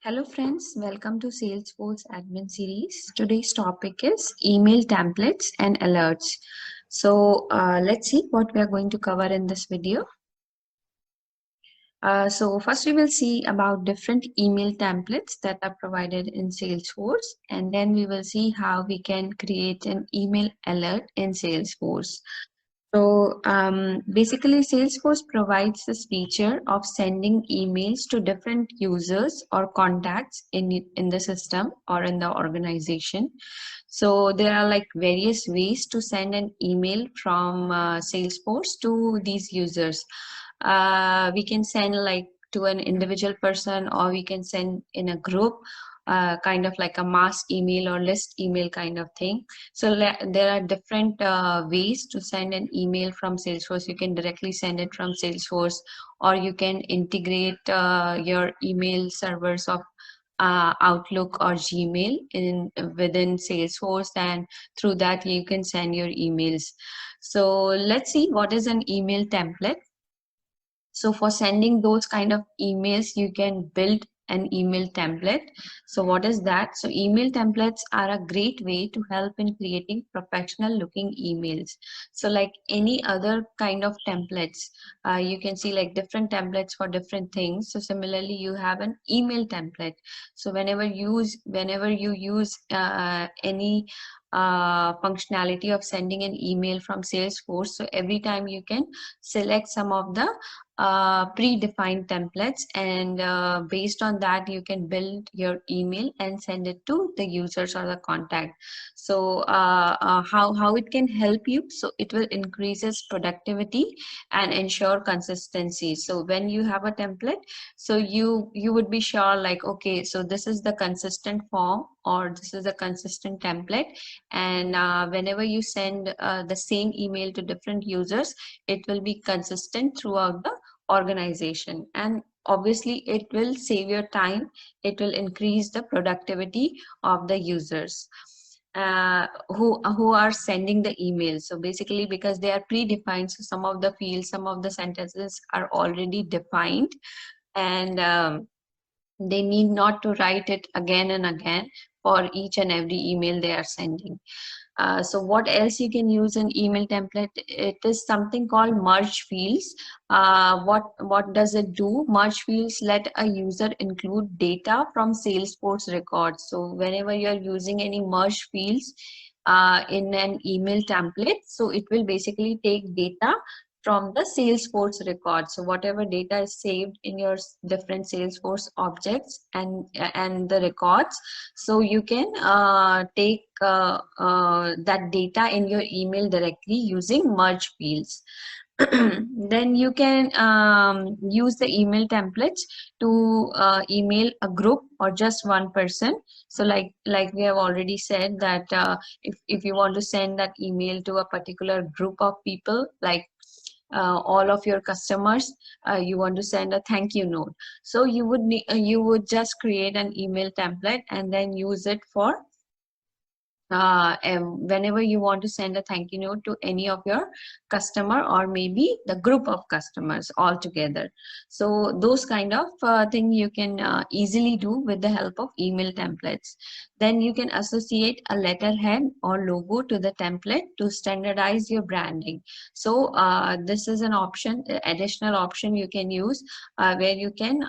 Hello friends, welcome to Salesforce admin series. Today's topic is email templates and alerts. Let's see what we are going to cover in this video. First we will see about different email templates that are provided in Salesforce, and then we will see how we can create an email alert in Salesforce. Basically, Salesforce provides this feature of sending emails to different users or contacts in the system or in the organization. So there are like various ways to send an email from Salesforce to these users. We can send like to an individual person, or we can send in a group, kind of like a mass email or list email kind of thing. So there are different ways to send an email from Salesforce. You can directly send it from Salesforce, or you can integrate your email servers of Outlook or Gmail within Salesforce, and through that you can send your emails. So let's see what is an email template. So for sending those kind of emails, you can build an email template. So what is that? So email templates are a great way to help in creating professional looking emails. So like any other kind of templates, you can see like different templates for different things. So similarly, you have an email template. So whenever you use any functionality of sending an email from Salesforce, so every time you can select some of the predefined templates, and based on that you can build your email and send it to the users or the contact. So how it can help you? So it will increases productivity and ensure consistency. So when you have a template, so you would be sure like, okay, so this is the consistent form, or this is a consistent template, and whenever you send the same email to different users, it will be consistent throughout the organization, and obviously it will save your time. It will increase the productivity of the users who are sending the emails. So basically, because they are predefined, so some of the fields, some of the sentences are already defined, and they need not to write it again and again for each and every email they are sending. So what else you can use an email template? It is something called merge fields. What does it do? Merge fields let a user include data from Salesforce records. So whenever you are using any merge fields in an email template, so it will basically take data from the Salesforce records. So whatever data is saved in your different Salesforce objects and the records, so you can take that data in your email directly using merge fields. Then you can use the email templates to email a group or just one person. So like we have already said that if you want to send that email to a particular group of people, like all of your customers, you want to send a thank you note, so you would just create an email template and then use it for whenever you want to send a thank you note to any of your customer, or maybe the group of customers all together. So those kind of thing you can easily do with the help of email templates. Then you can associate a letterhead or logo to the template to standardize your branding. So this is an option, additional option you can use, where you can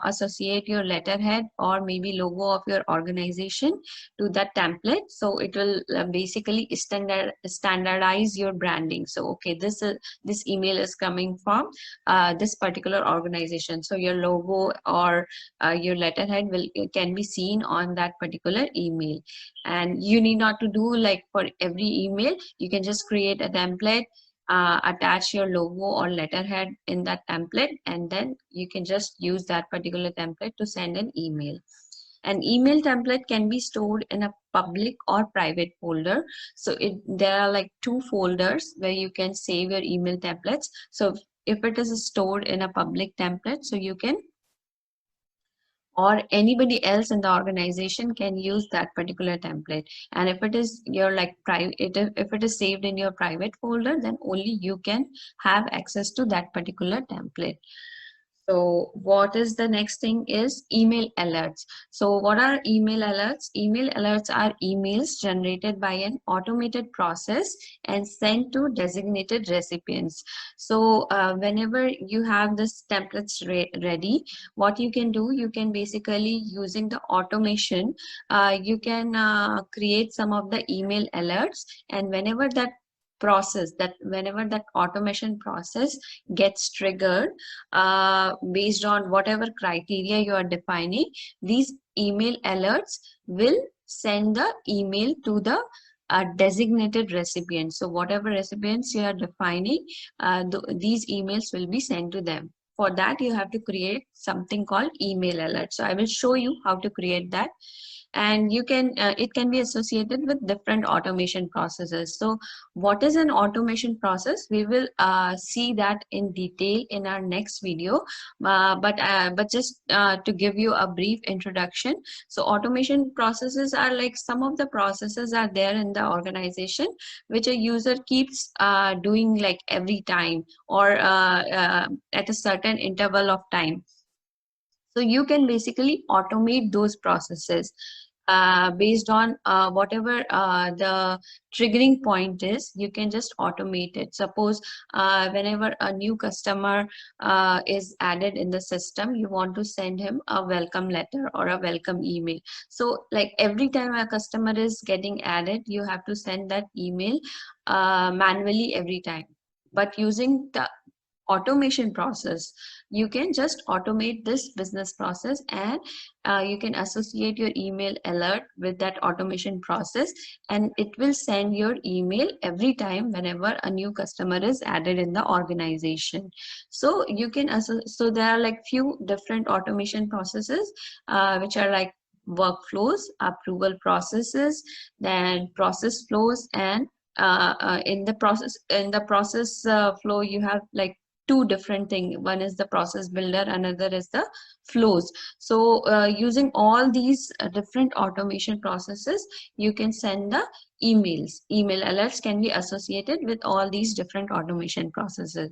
associate your letterhead or maybe logo of your organization to that template. So it will basically standardize your branding. So okay, this email is coming from this particular organization, so your logo or your letterhead can be seen on that particular email. And you need not to do like for every email. You can just create a template, attach your logo or letterhead in that template, and then you can just use that particular template to send an email. An email template can be stored in a public or private folder. So there are like two folders where you can save your email templates. So if it is stored in a public template, so you can, or anybody else in the organization can use that particular template. And if it is your like private, if it is saved in your private folder, then only you can have access to that particular template. So what is the next thing is email alerts. So what are email alerts? Email alerts are emails generated by an automated process and sent to designated recipients. So whenever you have this templates ready, what you can do, you can basically using the automation, you can create some of the email alerts, and whenever that automation process gets triggered, based on whatever criteria you are defining, these email alerts will send the email to the designated recipient. So whatever recipients you are defining, these emails will be sent to them. For that, you have to create something called email alert. So I will show you how to create that. And you can it can be associated with different automation processes. So what is an automation process? We will see that in detail in our next video, but just to give you a brief introduction. So automation processes are like some of the processes are there in the organization which a user keeps doing like every time, or at a certain interval of time. So you can basically automate those processes based on whatever the triggering point is. You can just automate it. Suppose whenever a new customer is added in the system, you want to send him a welcome letter or a welcome email. So like every time a customer is getting added, you have to send that email manually every time. But using the automation process, you can just automate this business process, and you can associate your email alert with that automation process, and it will send your email every time whenever a new customer is added in the organization. So you can so there are like few different automation processes which are like workflows, approval processes, then process flows, and in the process flow, you have like two different things. One is the process builder, another is the flows. So using all these different automation processes, you can send the emails. Email alerts can be associated with all these different automation processes,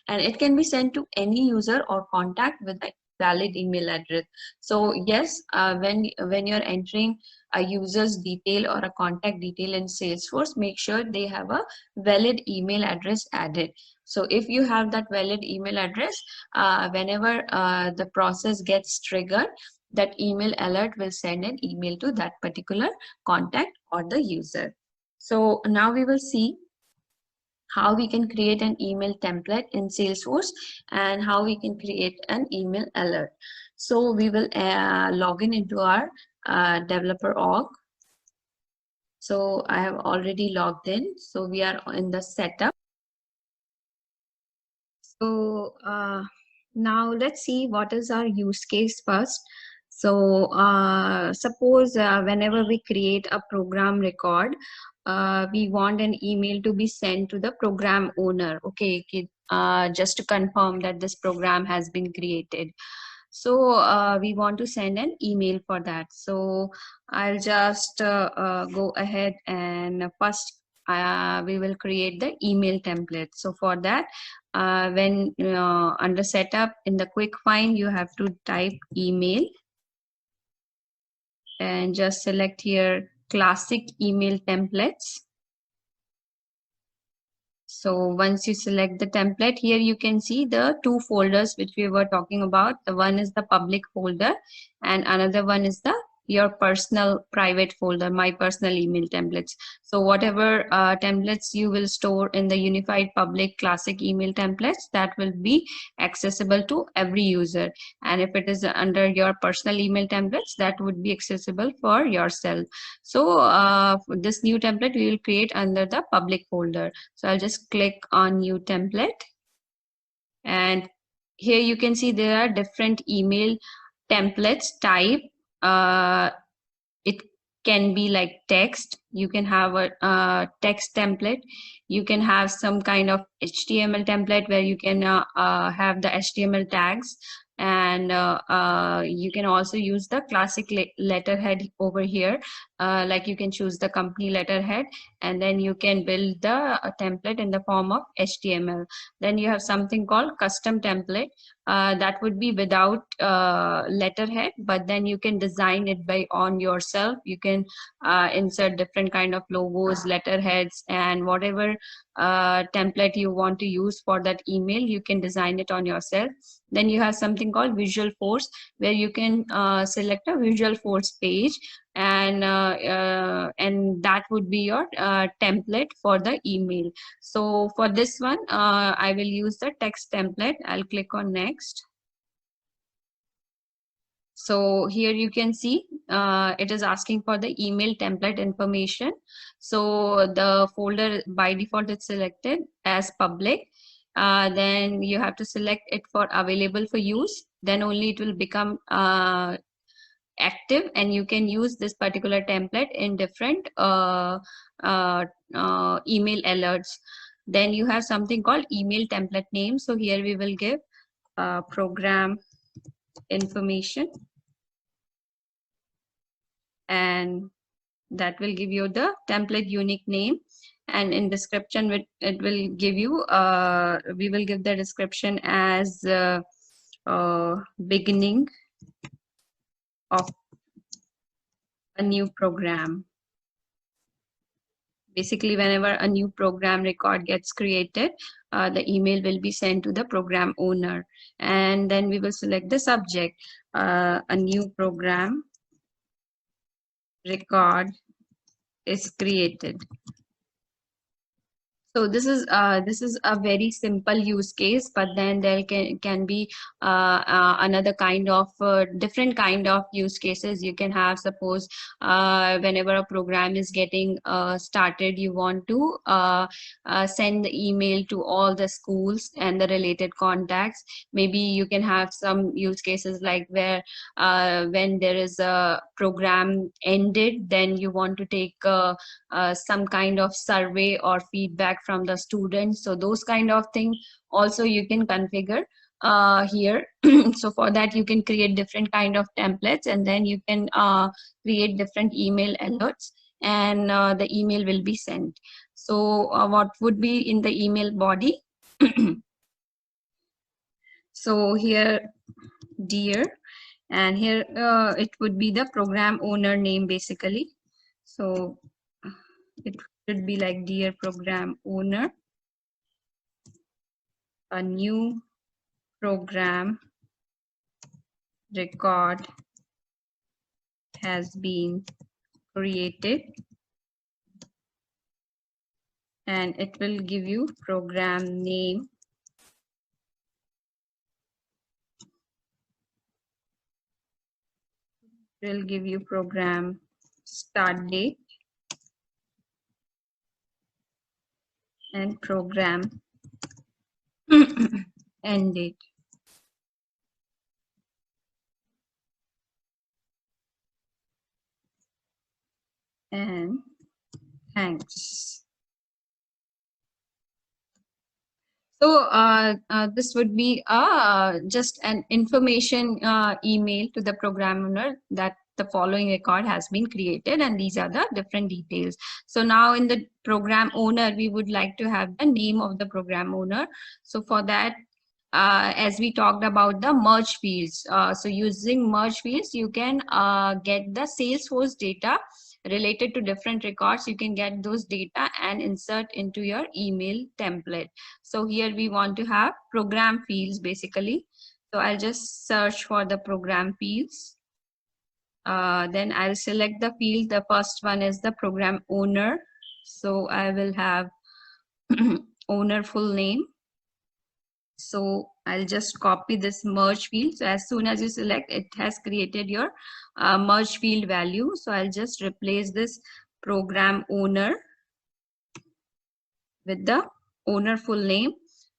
and it can be sent to any user or contact with a valid email address. So yes, when you're entering a user's detail or a contact detail in Salesforce, make sure they have a valid email address added. So if you have that valid email address, whenever the process gets triggered, that email alert will send an email to that particular contact or the user. So now we will see how we can create an email template in Salesforce and how we can create an email alert. So we will log in into our developer org. So I have already logged in. So we are in the setup. So now let's see what is our use case first. So suppose whenever we create a program record, we want an email to be sent to the program owner. Okay, just to confirm that this program has been created. So we want to send an email for that. So I'll just go ahead and first we will create the email template. So for that, when under setup in the quick find, you have to type email and just select here classic email templates. So once you select the template, here you can see the two folders which we were talking about. The one is the public folder and another one is the your personal private folder, my personal email templates. So whatever templates you will store in the unified public classic email templates, that will be accessible to every user. And if it is under your personal email templates, that would be accessible for yourself. So this new template we will create under the public folder. So I'll just click on new template, and here you can see there are different email templates type. It can be like text. You can have a text template. You can have some kind of HTML template where you can have the HTML tags, and you can also use the classic letterhead over here. Like you can choose the company letterhead, and then you can build the template in the form of HTML. Then you have something called custom template, that would be without letterhead, but then you can design it by on yourself. You can insert different kind of logos, letterheads, and whatever template you want to use for that email, you can design it on yourself. Then you have something called Visual Force, where you can select a Visual Force page, and that would be your template for the email. So for this one, I will use the text template. I'll click on next. So here you can see it is asking for the email template information. So the folder by default is selected as public. Then you have to select it for available for use. Then only it will become active, and you can use this particular template in different email alerts. Then you have something called email template name. So here we will give program information, and that will give you the template unique name. And in description, it will give you, we will give the description as beginning of a new program. Basically, whenever a new program record gets created, the email will be sent to the program owner. And then we will select the subject, a new program record is created. So this is a very simple use case, but then there can be another kind of different kind of use cases you can have. Suppose whenever a program is getting started, you want to send the email to all the schools and the related contacts. Maybe you can have some use cases like where when there is a program ended, then you want to take some kind of survey or feedback from the students. So those kind of thing also you can configure here. So for that you can create different kind of templates, and then you can create different email alerts, and the email will be sent. So what would be in the email body? So here, dear, and here it would be the program owner name basically. So it should be like, dear program owner, a new program record has been created, and it will give you program name, will give you program start date and program end date. And thanks. So this would be just an information email to the program owner that the following record has been created, and these are the different details. So now in the program owner, we would like to have the name of the program owner. So for that, as we talked about the merge fields, so using merge fields, you can get the Salesforce data related to different records. You can get those data and insert into your email template. So here we want to have program fields basically. So I'll just search for the program fields. Then I'll select the field. The first one is the program owner. So I will have owner full name. So I'll just copy this merge field. So as soon as you select, it has created your merge field value. So I'll just replace this program owner with the owner full name,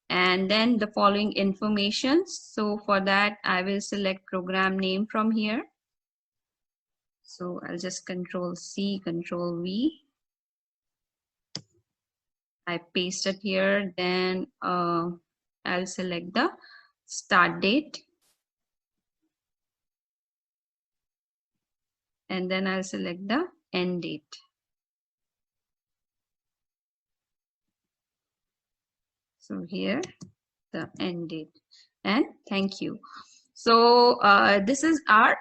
and then the following information. So for that, I will select program name from here. So I'll just Control C, Control V. I paste it here. Then I'll select the start date. And then I'll select the end date. So here, the end date. and thank you. So this is our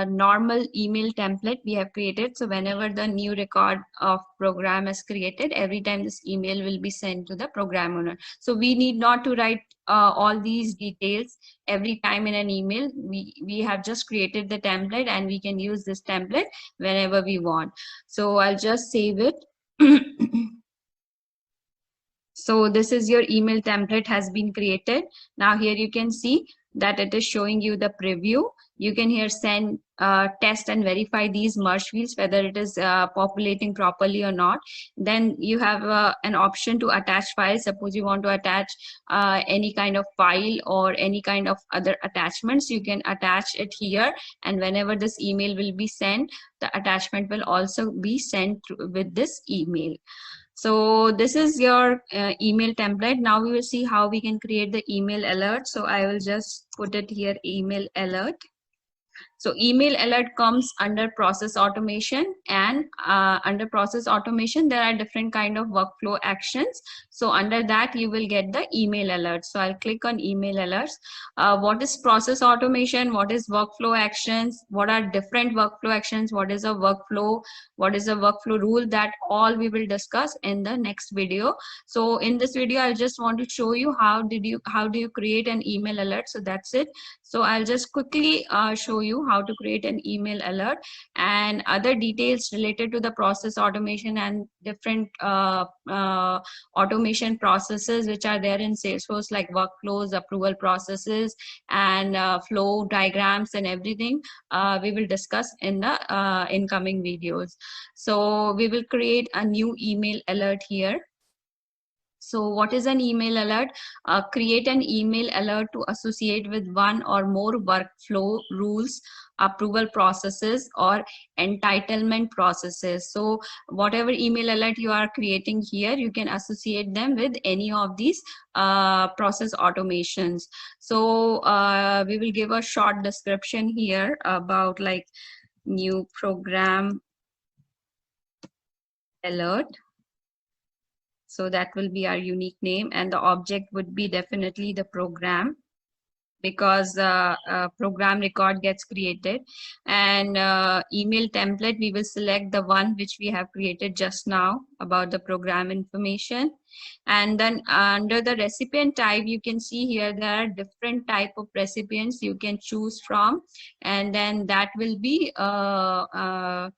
normal email template we have created. So whenever the new record of program is created, every time this email will be sent to the program owner. So we need not to write all these details every time in an email. We have just created the template and we can use this template whenever we want. So I'll just save it. So this is your email template has been created. Now here you can see that it is showing you the preview. You can here send, test and verify these merge fields, whether it is populating properly or not. Then you have an option to attach files. Suppose you want to attach any kind of file or any kind of other attachments, you can attach it here. And whenever this email will be sent, the attachment will also be sent with this email. So this is your email template. Now we will see how we can create the email alert. So I will just put it here, email alert. So email alert comes under process automation, and under process automation, there are different kind of workflow actions. So under that, you will get the email alert. So I'll click on email alerts. What is process automation? What is workflow actions? What are different workflow actions? What is a workflow? What is a workflow rule? That all we will discuss in the next video. So in this video, I just want to show you how do you create an email alert. So that's it. So I'll just quickly show you how to create an email alert, and other details related to the process automation and different automation processes which are there in Salesforce, like workflows, approval processes, and flow diagrams and everything. We will discuss in the incoming videos. So we will create a new email alert here. So what is an email alert? Create an email alert to associate with one or more workflow rules, approval processes, or entitlement processes. So whatever email alert you are creating here, you can associate them with any of these process automations. So we will give a short description here about like new program alert. So that will be our unique name, and the object would be definitely the program, because program record gets created. And email template, we will select the one which we have created just now about the program information. And then under the recipient type, you can see here there are different type of recipients you can choose from, and then that will be the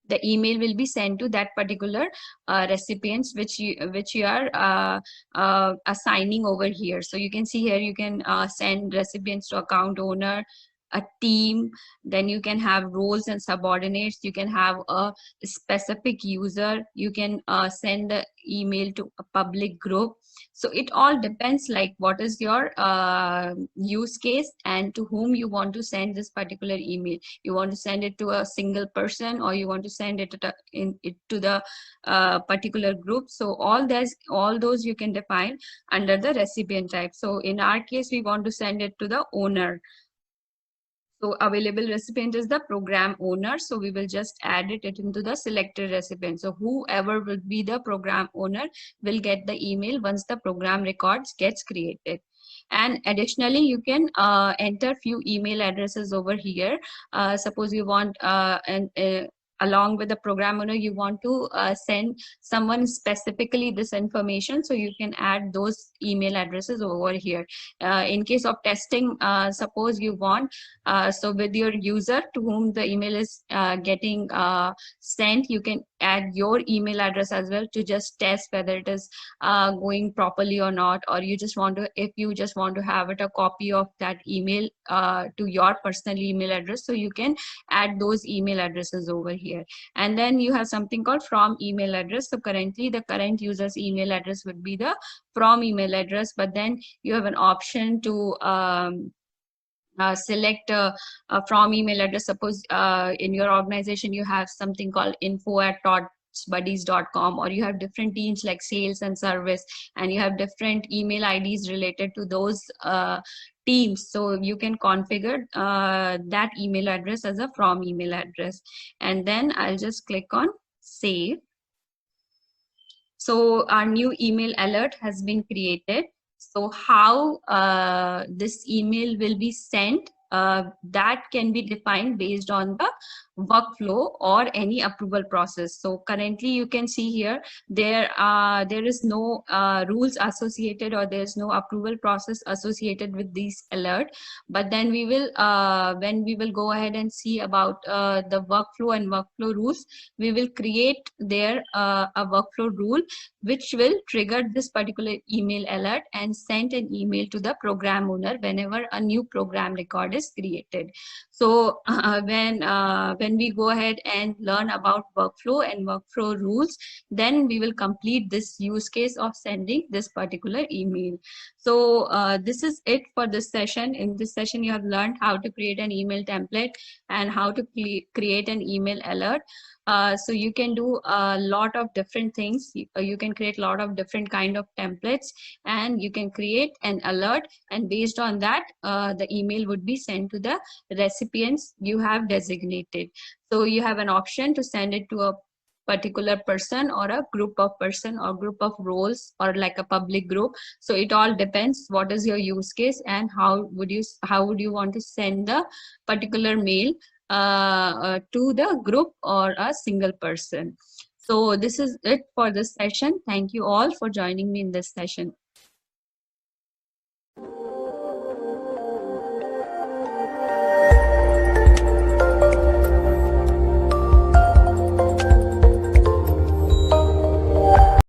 the email will be sent to that particular recipients which you are assigning over here. So you can see here you can send recipients to account owner, a team, then you can have roles and subordinates, you can have a specific user, you can send the email to a public group. So it all depends like what is your use case and to whom you want to send this particular email. You want to send it to a single person, or you want to send it to the particular group. So all those you can define under the recipient type. So in our case, we want to send it to the owner. So available recipient is the program owner. So we will just add it into the selected recipient. So whoever will be the program owner will get the email once the program records gets created. And additionally, you can enter few email addresses over here. Suppose you want along with the program owner, you want to send someone specifically this information, so you can add those email addresses over here. In case of testing, suppose you want, so with your user to whom the email is getting sent, you can add your email address as well to just test whether it is going properly or not, or you just want to, if you just want to have it a copy of that email to your personal email address, so you can add those email addresses over here. And then you have something called from email address. So currently the current user's email address would be the from email address, but then you have an option to select from email address. Suppose in your organization you have something called info@buddies.com, or you have different teams like sales and service, and you have different email IDs related to those teams. So you can configure that email address as a from email address. And then I'll just click on save. So our new email alert has been created. So how this email will be sent, that can be defined based on the workflow or any approval process. So currently you can see here there is no rules associated, or there's no approval process associated with these alert. But then we will when we will go ahead and see about the workflow and workflow rules, we will create there a workflow rule which will trigger this particular email alert and send an email to the program owner whenever a new program record is created. So when we go ahead and learn about workflow and workflow rules, then we will complete this use case of sending this particular email. So this is it for this session. In this session, you have learned how to create an email template and how to create an email alert. So you can do a lot of different things. You can create a lot of different kind of templates, and you can create an alert, and based on that the email would be sent to the recipients you have designated. So you have an option to send it to a particular person or a group of person or group of roles or like a public group. So it all depends what is your use case and how would you want to send the particular mail to the group or a single person. So this is it for this session. Thank you all for joining me in this session.